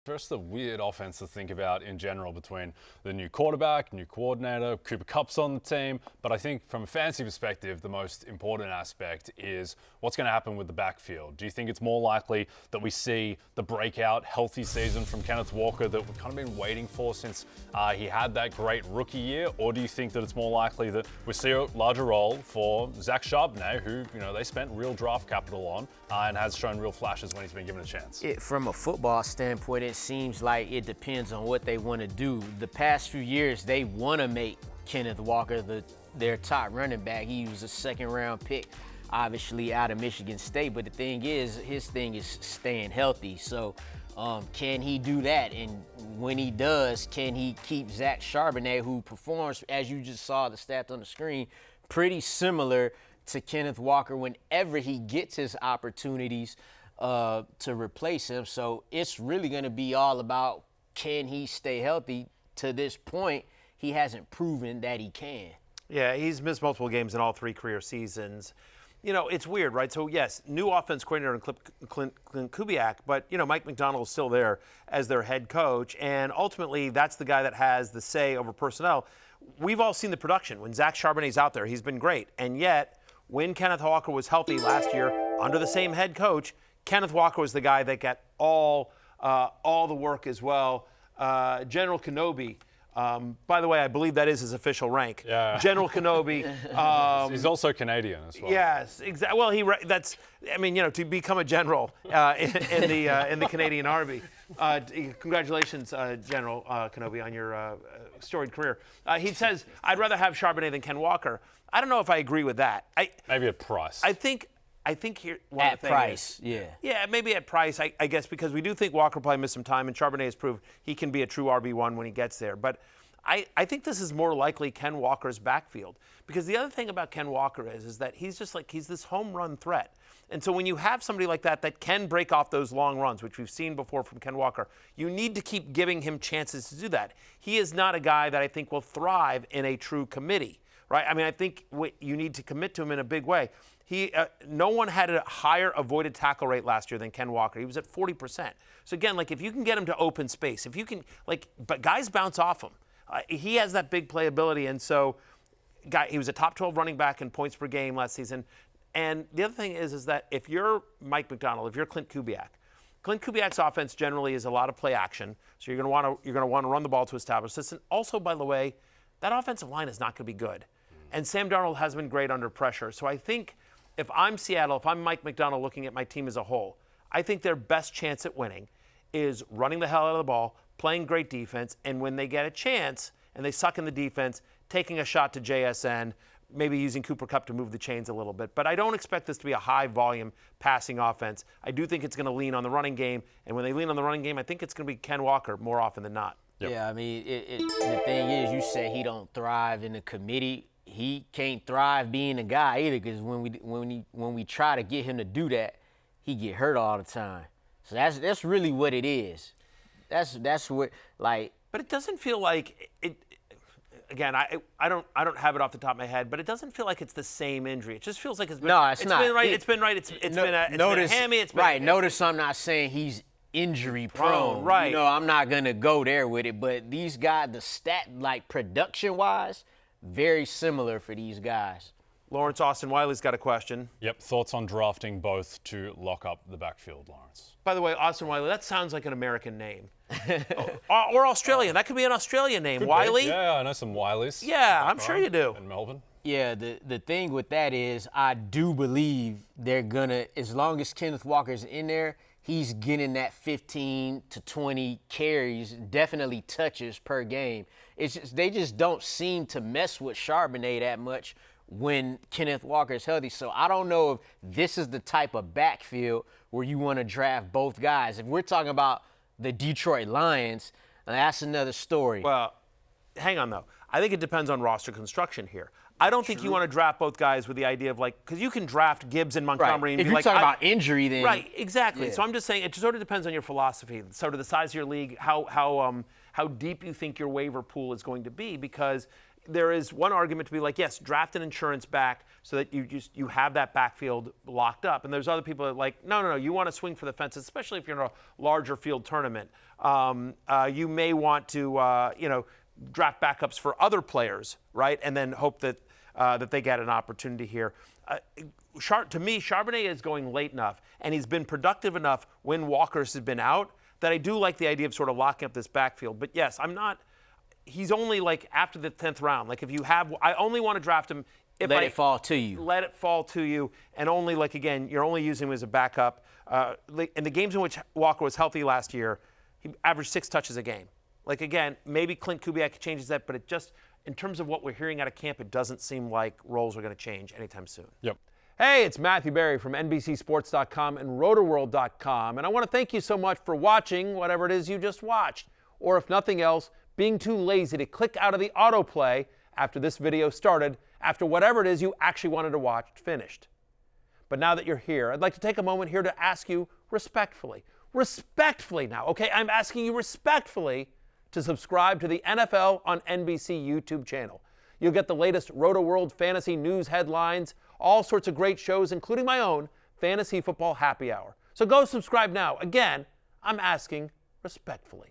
Just a weird offense to think about in general between the new quarterback, new coordinator, Cooper Kupp's on the team. But I think from a fantasy perspective, the most important aspect is what's going to happen with the backfield. Do you think it's more likely that we see the breakout, healthy season from Kenneth Walker that we've kind of been waiting for since he had that great rookie year? Or do you think that it's more likely that we see a larger role for Zach Charbonnet, who, they spent real draft capital on and has shown real flashes when he's been given a chance? From a football standpoint, it seems like it depends on what they want to do. The past few years, they want to make Kenneth Walker their top running back. He was a second-round pick, obviously out of Michigan State. But the thing is, his thing is staying healthy. So can he do that? And when he does, can he keep Zach Charbonnet, who performs, as you just saw the stats on the screen, pretty similar to Kenneth Walker whenever he gets his opportunities to replace him? So it's really going to be all about, can he stay healthy? To this point, he hasn't proven that he can. Yeah, he's missed multiple games in all 3 career seasons. It's weird, right? So, yes, new offense coordinator in Clint Kubiak, but, Mike Macdonald is still there as their head coach, and ultimately that's the guy that has the say over personnel. We've all seen the production. When Zach Charbonnet's out there, he's been great. And yet, when Kenneth Walker was healthy last year under the same head coach, Kenneth Walker was the guy that got all the work as well. General Kenobi, by the way, I believe that is his official rank. Yeah. General Kenobi. He's also Canadian as well. Yes, exactly. Well, to become a general in the Canadian Army. Congratulations, General Kenobi, on your storied career. He says, "I'd rather have Charbonnet than Ken Walker." I don't know if I agree with that. Maybe at price. I think here at price, yeah, maybe at price. I guess because we do think Walker will probably miss some time, and Charbonnet has proved he can be a true RB1 when he gets there. But I think this is more likely Ken Walker's backfield, because the other thing about Ken Walker is that he's this home run threat. And so when you have somebody like that can break off those long runs, which we've seen before from Ken Walker, you need to keep giving him chances to do that. He is not a guy that I think will thrive in a true committee, right? I mean, I think you need to commit to him in a big way. No one had a higher avoided tackle rate last year than Ken Walker. He was at 40%. So again, if you can get him to open space, if you can, but guys bounce off him. He has that big playability, and so he was a top 12 running back in points per game last season. And the other thing is that if you're Mike Macdonald, if you're Clint Kubiak's offense generally is a lot of play action. So you're going to want to run the ball to establish this. And also, by the way, that offensive line is not going to be good. And Sam Darnold has been great under pressure. So I think if I'm Seattle, if I'm Mike Macdonald looking at my team as a whole, I think their best chance at winning is running the hell out of the ball, playing great defense, and when they get a chance and they suck in the defense, taking a shot to JSN, maybe using Cooper Kupp to move the chains a little bit. But I don't expect this to be a high-volume passing offense. I do think it's going to lean on the running game, and when they lean on the running game, I think it's going to be Ken Walker more often than not. Yep. Yeah, I mean, the thing is, you say he don't thrive in the committee. He can't thrive being a guy either, because when we try to get him to do that, he get hurt all the time. So that's really what it is. That's what, But it doesn't feel like it. Again, I don't have it off the top of my head, but it doesn't feel like it's the same injury. It just feels like it's been. No, it's not. Been right. It's been right. It's been a hammy. It's been right. Notice I'm not saying he's injury prone. Right. I'm not gonna go there with it. But these guys, the stat production wise, very similar for these guys. Lawrence Austin Wiley's got a question. Yep. Thoughts on drafting both to lock up the backfield, Lawrence? By the way, Austin Wiley, that sounds like an American name. Or Australian. That could be an Australian name. Could Wiley? be. Yeah, I know some Wileys. Yeah, I'm sure you do. In Melbourne. Yeah, the thing with that is I do believe they're gonna, as long as Kenneth Walker's in there, he's getting that 15 to 20 carries, definitely touches per game. It's just, they just don't seem to mess with Charbonnet that much when Kenneth Walker is healthy. So I don't know if this is the type of backfield where you want to draft both guys. If we're talking about the Detroit Lions, that's another story. Well, hang on, though. I think it depends on roster construction here. I don't think you want to draft both guys with the idea of because you can draft Gibbs and Montgomery and if be you're talking about injury, then right, exactly. Yeah. So I'm just saying it sort of depends on your philosophy, sort of the size of your league, how deep you think your waiver pool is going to be, because there is one argument to be like, yes, draft an insurance back so that you have that backfield locked up. And there's other people that are like, no, you want to swing for the fences, especially if you're in a larger field tournament. You may want to, draft backups for other players, right? And then hope that that they get an opportunity here. To me, Charbonnet is going late enough, and he's been productive enough when Walker's has been out that I do like the idea of sort of locking up this backfield. But yes, he's only like after the 10th round. Like I only want to draft him if let it fall to you. Let it fall to you, and only you're only using him as a backup. In the games in which Walker was healthy last year, he averaged 6 touches a game. Like again, maybe Clint Kubiak changes that, but it just, in terms of what we're hearing out of camp, it doesn't seem like roles are going to change anytime soon. Yep. Hey, it's Matthew Berry from NBCSports.com and RotoWorld.com, and I want to thank you so much for watching whatever it is you just watched, or if nothing else, being too lazy to click out of the autoplay after this video started, after whatever it is you actually wanted to watch finished. But now that you're here, I'd like to take a moment here to ask you respectfully now, okay? I'm asking you respectfully to subscribe to the NFL on NBC YouTube channel. You'll get the latest RotoWorld fantasy news headlines, all sorts of great shows, including my own Fantasy Football Happy Hour. So go subscribe now. Again, I'm asking respectfully.